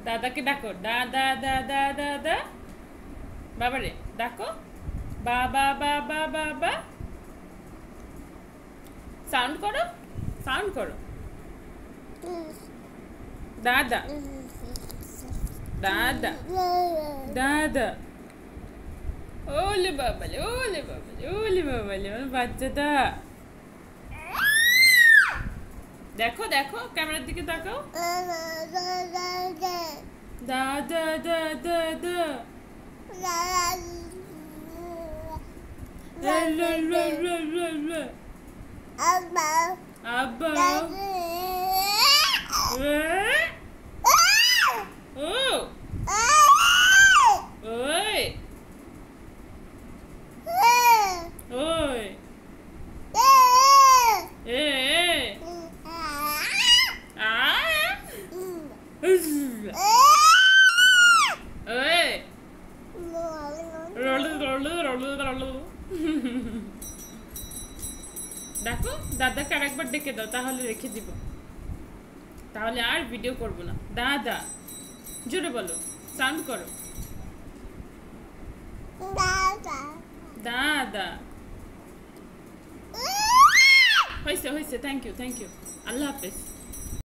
দাদাকে ডাকো, দাদা দাদা দাদা। বাবারে ডাকো, বাবা বাবা বাবা। সাউন্ড করো, সাউন্ড করো। দাদা দাদা দাদা। ওলে বাবালে, ওলে বাবালে, ওলে বাবালে, আমার বাচ্চাটা। দেখো দেখো, ক্যামেরার দিকে তাকাও। দাদা দাদা দাদা। আব্বা আব্বা। ও ওই ওই এ আ ওই রোল রোল রোল রোল। দেখো দাদাকে আরেকবার ডেকে দাও, তাহলে রেখে দিব, তাহলে আর ভিডিও করব না। দাদা জোরে বলো, সাউন্ড করো। দাদা দাদা। হয়েছে হয়েছে, থ্যাংক ইউ থ্যাংক ইউ, আল্লাহ হাফেজ।